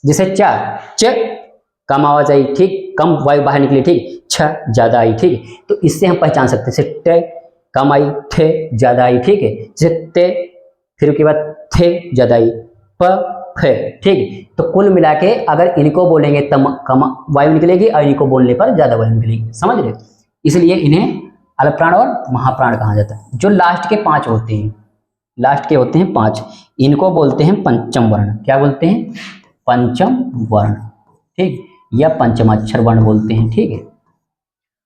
जैसे चा, च कम आवाज आई, ठीक, कम वायु बाहर निकली, ठीक, छ ज्यादा आई, ठीक, तो इससे हम पहचान सकते हैं। जैसे टे कम आई, ठे ज्यादा आई, ठीक है, जैसे ते, फिर उसके बाद थे ज्यादा आई, प ठीक। तो कुल मिला के अगर इनको बोलेंगे तब कम वायु निकलेगी और इनको बोलने पर ज्यादा वायु निकलेगी, समझ रहे? इसलिए इन्हें अल्प प्राण और महाप्राण कहा जाता है। जो लास्ट के 5 होते हैं, लास्ट के होते हैं 5, इनको बोलते हैं पंचम वर्ण। क्या बोलते हैं? पंचम वर्ण, ठीक, या पंचमाक्षर वर्ण बोलते हैं, ठीक है।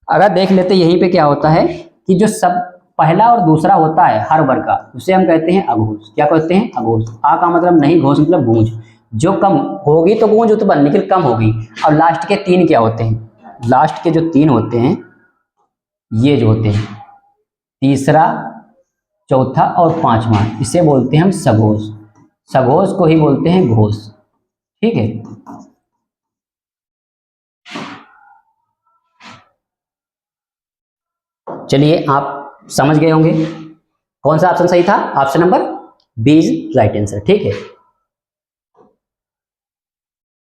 अगर देख लेते यहीं पे क्या होता है कि जो सब पहला और दूसरा होता है हर वर्ग का, उसे हम कहते हैं अघोष। क्या कहते हैं? अघोष। आ का मतलब नहीं, घोष मतलब गूंज। जो कम होगी तो गूंज उत्पन्न, लेकिन कम होगी। और लास्ट के 3 क्या होते हैं? लास्ट के जो 3 होते हैं, ये जो होते हैं तीसरा, चौथा और 5वां, इसे बोलते हैं हम सघोष। सघोष को ही बोलते हैं घोष, ठीक है। चलिए आप समझ गए होंगे कौन सा ऑप्शन सही था। Option number B is right answer, ठीक है।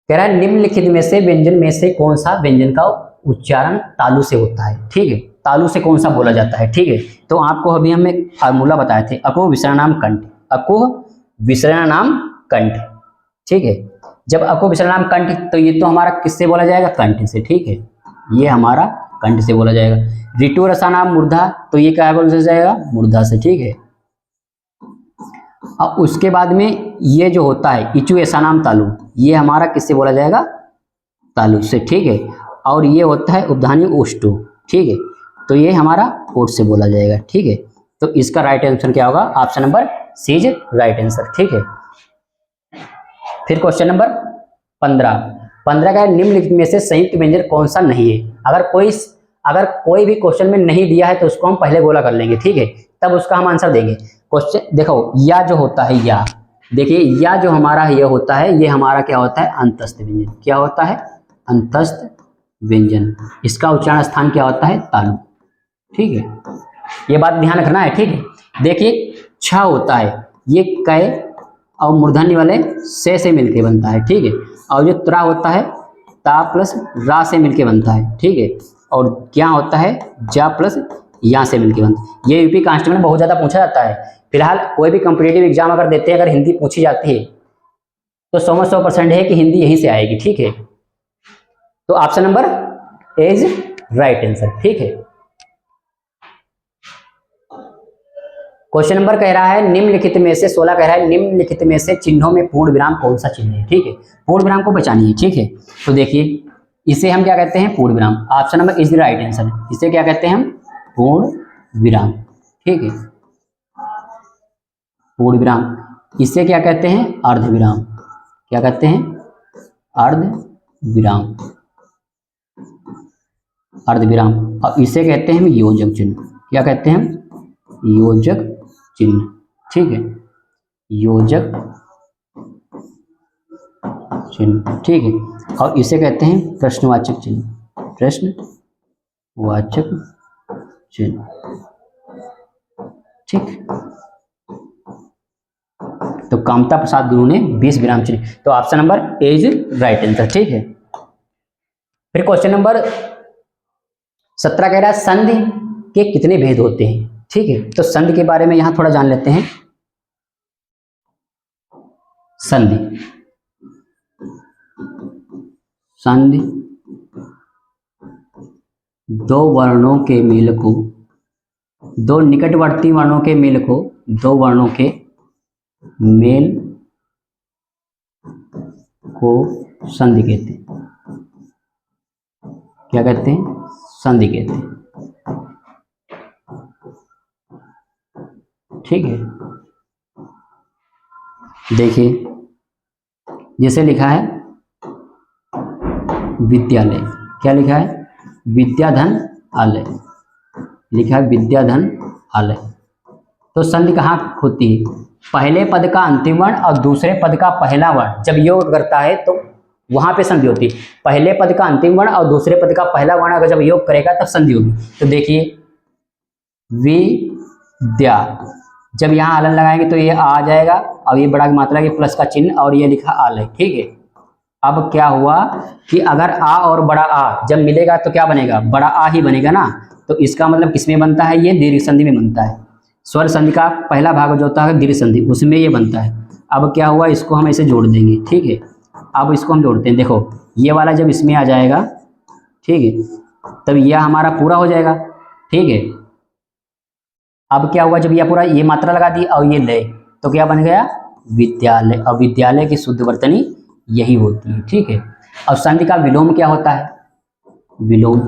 कह रहा है निम्नलिखित में से व्यंजन में से कौन सा व्यंजन का उच्चारण तालु से होता है, ठीक है। तालु से कौन सा बोला जाता है, ठीक है। तो आपको अभी हम एक फार्मूला बताए थे, अकुह विसर्णाम कंठ। अकुह विसर्णाम कंठ, ठीक है। जब अकुह विसर्णाम कंठ, तो ये तो हमारा किससे बोला जाएगा? कंठ से, ठीक है। ये हमारा कंठ से बोला जाएगा। ऋतु रसानाम मूर्धा, तो ये क्या बोला जाएगा? मूर्धा से, ठीक है। अब उसके बाद में ये जो होता है इचु ऐसा नाम तालु, ये हमारा किससे बोला जाएगा? तालु से, ठीक है। और ये होता है उपधानी ओष्टु, ठीक है। तो ये हमारा ओट से बोला जाएगा, ठीक है। तो इसका राइट आंसर क्या होगा? Option number C is right answer, ठीक है। फिर क्वेश्चन नंबर 15 का निम्नलिखित में से संयुक्त व्यंजन कौन सा नहीं है। अगर कोई भी क्वेश्चन में नहीं दिया है तो उसको हम पहले गोला कर लेंगे, ठीक है, तब उसका हम आंसर देंगे। क्वेश्चन देखो, या जो होता है, या देखिए, या जो हमारा ये होता है, ये हमारा क्या होता है? अंतस्थ व्यंजन। क्या होता है? अंतस्थ व्यंजन। इसका उच्चारण स्थान क्या होता है? तालु, ठीक है। ये बात ध्यान रखना है, ठीक है। देखिए छ होता है, ये कै और मूर्धन्य वाले से मिलके बनता है, ठीक है। और जो त्रा होता है ता प्लस रा से मिलके बनता है, ठीक है। और क्या होता है? जा प्लस या से मिलके बनता है। ये यूपी कांस्टेबल में बहुत ज्यादा पूछा जाता है। फिलहाल कोई भी कॉम्पिटिटिव एग्जाम अगर देते हैं, अगर हिंदी पूछी जाती है तो 100% है कि हिंदी यहीं से आएगी, ठीक है। तो option number A is right answer, ठीक है। क्वेश्चन नंबर कह रहा है निम्नलिखित में से 16 कह रहा है निम्नलिखित में से चिन्हों में पूर्ण विराम कौन सा चिन्ह है, ठीक है। पूर्ण विराम को पहचानिए, ठीक है। तो देखिए, इसे हम क्या कहते हैं? पूर्ण विराम। Option number is the right answer. इसे क्या कहते हैं हम? पूर्ण विराम, ठीक है। पूर्ण विराम। इसे क्या कहते हैं? अर्ध विराम। क्या कहते हैं? अर्ध विराम, अर्ध विराम। और इसे कहते हैं हम योजक चिन्ह। क्या कहते हैं हम? योजक चिन्ह, ठीक है। योजक चिन्ह, ठीक है। और इसे कहते हैं प्रश्नवाचक चिन्ह। प्रश्नवाचक चिन्ह, ठीक। तो कामता प्रसाद गुरु ने 20 विराम चिन्ह। तो option number A is right answer, ठीक है। फिर क्वेश्चन नंबर 17 कह रहा है संधि के कितने भेद होते हैं, ठीक है। तो संधि के बारे में यहां थोड़ा जान लेते हैं। संधि, संधि दो वर्णों के मेल को, दो निकटवर्ती वर्णों के मेल को, दो वर्णों के मेल को संधि कहते हैं। क्या कहते हैं? संधि कहते हैं, ठीक है। देखिए, जैसे लिखा है विद्यालय, क्या लिखा है? विद्याधन आलय, लिखा है विद्याधन आलय। तो संधि कहाँ होती है? पहले पद का अंतिम वर्ण और दूसरे पद का पहला वर्ण जब योग करता है तो वहां पे संधि होती है। पहले पद का अंतिम वर्ण और दूसरे पद का पहला वर्ण अगर जब योग करेगा तब संधि होगी। तो देखिए, विद्या, जब यहाँ आलन लगाएंगे तो ये आ जाएगा और ये बड़ा की मात्रा के प्लस का चिन्ह और ये लिखा आलय, ठीक है। अब क्या हुआ कि अगर आ और बड़ा आ जब मिलेगा तो क्या बनेगा? बड़ा आ ही बनेगा ना। तो इसका मतलब किसमें बनता है? ये दीर्घ संधि में बनता है। स्वर संधि का पहला भाग जो होता है दीर्घ संधि, उसमें ये बनता है। अब क्या हुआ, इसको हम ऐसे जोड़ देंगे, ठीक है। अब इसको हम जोड़ते हैं, देखो ये वाला जब इसमें आ जाएगा, ठीक है, तब यह हमारा पूरा हो जाएगा, ठीक है। अब क्या हुआ, जब यह पूरा, ये मात्रा लगा दी और ये लय, तो क्या बन गया, विद्यालय। अब विद्यालय की शुद्ध वर्तनी यही होती है, ठीक है। अब संधि का विलोम क्या होता है, विलोम,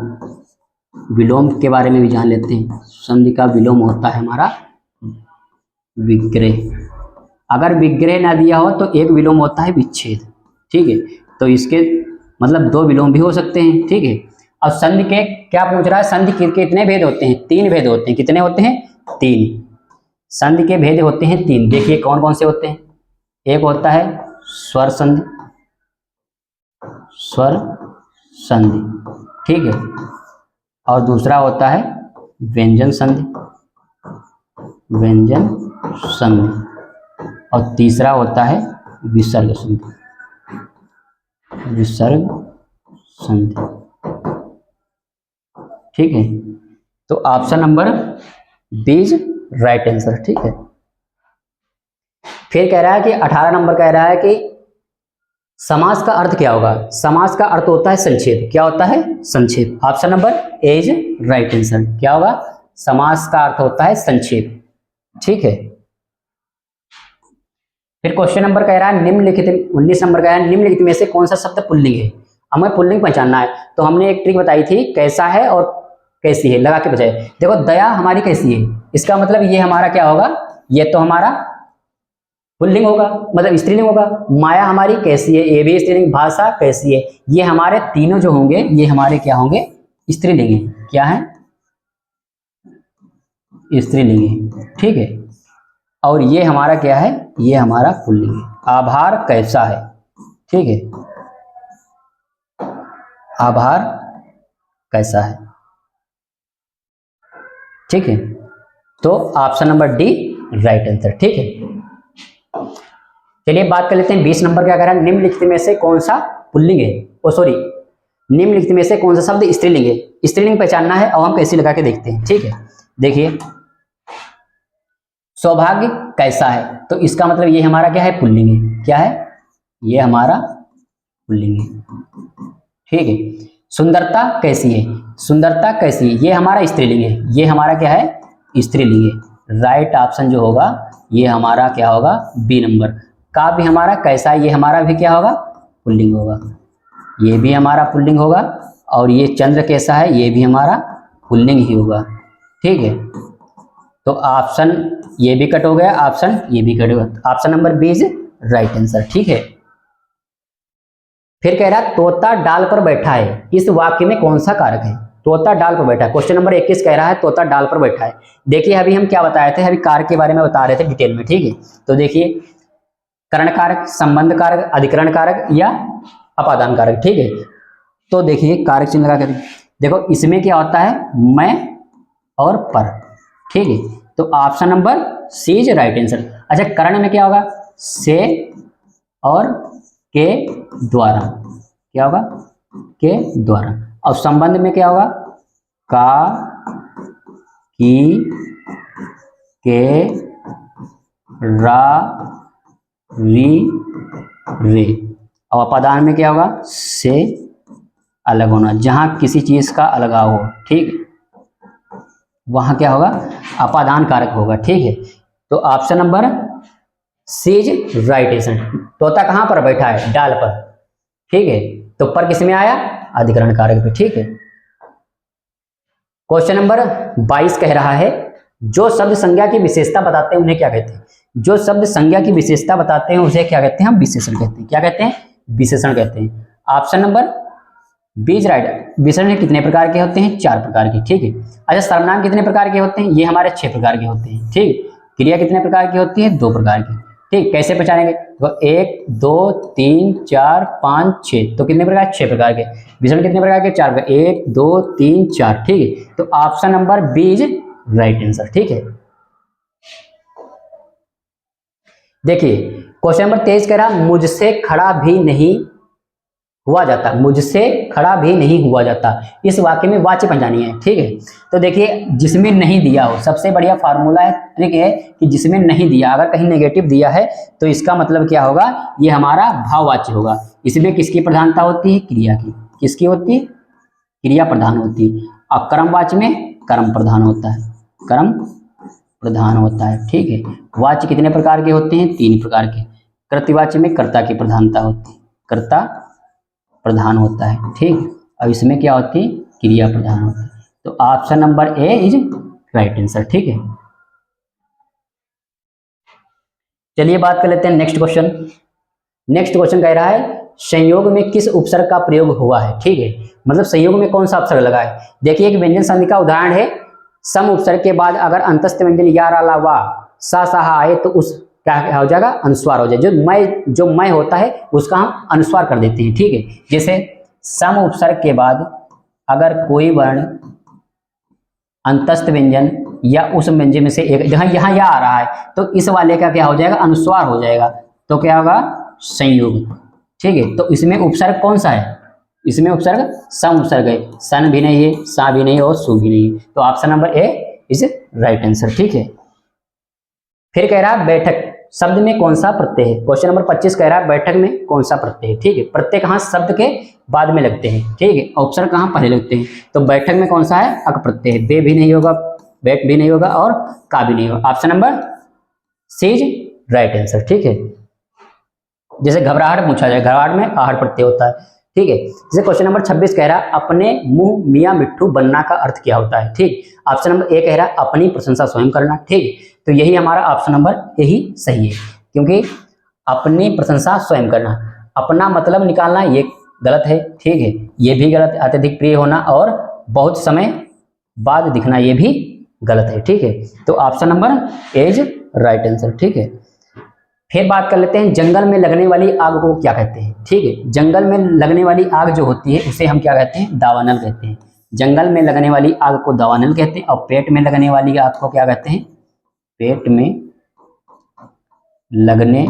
विलोम के बारे में भी जान लेते हैं। संधि का विलोम होता है हमारा विग्रह। अगर विग्रह ना दिया हो तो एक विलोम होता है विच्छेद, ठीक है। तो इसके मतलब दो विलोम भी हो सकते हैं, ठीक है। अब संधि के क्या पूछ रहा है, संधि के कितने भेद होते हैं, तीन भेद होते हैं। कितने होते हैं, तीन। संधि के भेद होते हैं तीन। देखिए कौन कौन से होते हैं। एक होता है स्वर संधि, स्वर संधि, ठीक है। और दूसरा होता है व्यंजन संधि, व्यंजन संधि। और तीसरा होता है विसर्ग संधि, विसर्ग संधि, ठीक है। तो option number B is right answer, ठीक है। फिर कह रहा है कि 18 नंबर कह रहा है कि समास का अर्थ क्या होगा। समास का अर्थ होता है संक्षेप। क्या होता है, संक्षेप। Option number A is right answer. क्या होगा, समास का अर्थ होता है संक्षेप, ठीक है। फिर क्वेश्चन नंबर कह रहा है निम्नलिखित, 19 नंबर कह रहा है निम्नलिखित में से कौन सा शब्द पुल्लिंग है। हमें पुल्लिंग पहचानना है, तो हमने एक ट्रिक बताई थी, कैसा है और कैसी है लगा के बजाय। देखो दया हमारी कैसी है, इसका मतलब ये हमारा क्या होगा, ये तो हमारा पुल्लिंग होगा, मतलब स्त्रीलिंग होगा। माया हमारी कैसी है, ये भी स्त्रीलिंग। भाषा कैसी है, ये हमारे तीनों जो होंगे ये हमारे क्या होंगे, स्त्रीलिंग है। क्या है, स्त्रीलिंग है, ठीक है। और ये हमारा क्या है, ये हमारा पुल्लिंग है। आभार कैसा है, ठीक है, आभार कैसा है, ठीक है। तो option number D right answer, ठीक है। चलिए बात कर लेते हैं 20 नंबर। क्या कह रहा है, निम्नलिखित में से कौन सा पुल्लिंग है, ओ सॉरी, निम्नलिखित में से कौन सा शब्द स्त्रीलिंग है। स्त्रीलिंग पहचानना है और हम कैसे लगा के देखते हैं, ठीक है। देखिए सौभाग्य कैसा है, तो इसका मतलब ये हमारा क्या है, पुल्लिंग है। क्या है, ये हमारा पुल्लिंग है, ठीक है। सुंदरता कैसी है, सुंदरता कैसी है, ये हमारा स्त्रीलिंग है। ये हमारा क्या है, स्त्रीलिंग है। राइट ऑप्शन जो होगा ये हमारा क्या होगा, बी नंबर। काव्य हमारा कैसा है, ये हमारा भी क्या होगा, पुल्लिंग होगा। ये भी हमारा पुल्लिंग होगा। और ये चंद्र कैसा है, ये भी हमारा पुल्लिंग ही होगा, ठीक है। तो ऑप्शन ये भी कट हो गया, ऑप्शन ये भी कट हो गया। Option number B is right answer, ठीक है। फिर कह रहा है तोता डाल पर बैठा है, इस वाक्य में कौन सा कारक है। तोता डाल पर बैठा है, क्वेश्चन नंबर 21 कह रहा है तोता डाल पर बैठा है। देखिए अभी हम क्या बताए थे, अभी कारक के बारे में बता रहे थे डिटेल में, ठीक है। तो देखिए करण कारक, संबंध कारक, अधिकरण कारक या अपादान कारक, ठीक है। तो देखिए कारक चिन्ह लगा कर देखो, इसमें क्या होता है, मैं और पर, ठीक है। तो option number C is right answer. अच्छा करण में क्या होगा, से और के द्वारा, क्या होगा, के द्वारा। और संबंध में क्या होगा, का, की, के, रा, री, रे। और अपादान में क्या होगा, से अलग होना, जहां किसी चीज का अलगाव हो, ठीक, वहां क्या होगा, अपादान कारक होगा, ठीक है। तो option number C is right answer. तोता कहां पर बैठा है, डाल पर, ठीक है। तो पर किस में आया, अधिकरण कारक पे, ठीक है। क्वेश्चन नंबर 22 कह रहा है जो शब्द संज्ञा की विशेषता बताते हैं उन्हें क्या कहते हैं। जो शब्द संज्ञा की विशेषता बताते हैं उसे क्या कहते हैं, हम विशेषण कहते हैं। क्या कहते हैं, विशेषण कहते हैं। Option number B is right. विशेषण कितने प्रकार के होते हैं, 4 प्रकार के, ठीक है। अच्छा सर्वनाम कितने प्रकार के होते हैं, ये हमारे 6 प्रकार के होते हैं, ठीक। क्रिया कितने प्रकार की होती है, 2 प्रकार की, ठीक। कैसे पहचानेंगे, तो 1 2 3 4 5 6, तो कितने प्रकार, 6 प्रकार के। विशेषण कितने प्रकार के, 4 प्रकार, 1 2 3 4, ठीक है। तो option number B is right answer, ठीक है। देखिए क्वेश्चन नंबर 23 कह रहा मुझसे खड़ा भी नहीं हुआ जाता, मुझसे खड़ा भी नहीं हुआ जाता। इस वाक्य में वाच्य पहचानिए है, ठीक है। तो देखिए जिसमें नहीं दिया हो, सबसे बढ़िया फार्मूला है, ट्रिक है कि जिसमें नहीं दिया, अगर कहीं नेगेटिव दिया है तो इसका मतलब क्या होगा, ये हमारा भाववाच्य होगा। इसमें किसकी प्रधानता होती है, क्रिया की। किसकी होती है, क्रिया प्रधान होती है। और कर्मवाच्य में कर्म प्रधान होता है, कर्म प्रधान होता है, ठीक है। वाच्य कितने प्रकार के होते हैं, 3 प्रकार के। कृत्यवाच्य में कर्ता की प्रधानता होती है, कर्ता प्रधान होता है, ठीक। अब इसमें क्या होती है, क्रिया प्रधान होती है। तो option number A is right answer, ठीक है। चलिए बात कर लेते हैं नेक्स्ट क्वेश्चन। नेक्स्ट क्वेश्चन कह रहा है संयोग में किस उपसर्ग का प्रयोग हुआ है, ठीक है। मतलब संयोग में कौन सा उपसर्ग लगा है। देखिए एक व्यंजन संधि का उदाहरण है, सम उपसर्ग के बाद अगर अंतस्थ व्यंजन या रा ला वा सा साहा आए तो उस क्या हो जाएगा, अनुस्वार हो जाए। जो मैं होता है उसका हम अनुस्वार कर देते हैं, ठीक है। जैसे सम उपसर्ग के बाद अगर कोई वर्ण अंतस्थ व्यंजन या उस व्यंजन में से एक, जहां यहाँ या आ रहा है तो इस वाले का क्या हो जाएगा, अनुस्वार हो जाएगा, तो क्या होगा, संयोग, ठीक है। तो इसमें उपसर्ग कौन सा है, इसमें उपसर्ग सम उपसर्ग है, सन भी नहीं है, सा भी नहीं है और सु भी नहीं है। तो option number A is right answer, ठीक है। फिर कह रहा है बैठक शब्द में कौन सा प्रत्यय है। क्वेश्चन नंबर 25 कह रहा है बैठक में कौन सा प्रत्यय है, ठीक है। प्रत्यय कहाँ शब्द के बाद में लगते हैं, ठीक है, उपसर्ग कहाँ पहले लगते हैं। तो बैठक में कौन सा है, अक प्रत्यय है, बे भी नहीं होगा, बैठ भी नहीं होगा और का भी नहीं होगा। Option number C is right answer, ठीक है। जैसे घबराहट पूछा जाए, घबराहट में आहट प्रत्यय होता है, ठीक है। जैसे क्वेश्चन नंबर 26 कह रहा है अपने मुंह मियाँ मिट्ठू बनना का अर्थ क्या होता है, ठीक। ऑप्शन नंबर ए कह रहा है अपनी प्रशंसा स्वयं करना, ठीक। तो यही हमारा ऑप्शन नंबर यही सही है, क्योंकि अपनी प्रशंसा स्वयं करना, अपना मतलब निकालना ये गलत है, ठीक है, ये भी गलत है। अत्यधिक प्रिय होना और बहुत समय बाद दिखना ये भी गलत है, ठीक है। तो option number A is right answer, ठीक है। फिर बात कर लेते हैं जंगल में लगने वाली आग को क्या कहते हैं, ठीक है। जंगल में लगने वाली आग जो होती है उसे हम क्या कहते हैं, दावानल कहते हैं। जंगल में लगने वाली आग को दावानल कहते हैं। और पेट में लगने वाली आग को क्या कहते हैं, पेट में लगने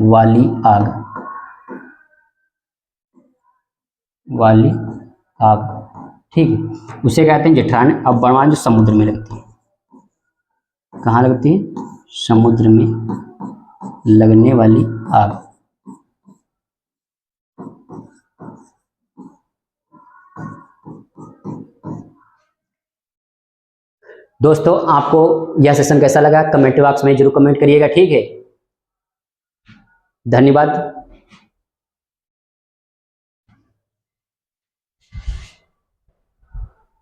वाली आग, वाली आग, ठीक है, उसे कहते हैं जेठान। अब बड़वान जो समुद्र में लगती है, कहाँ लगती है, समुद्र में लगने वाली आग। दोस्तों आपको यह सेशन कैसा लगा कमेंट बॉक्स में जरूर कमेंट करिएगा, ठीक है। धन्यवाद।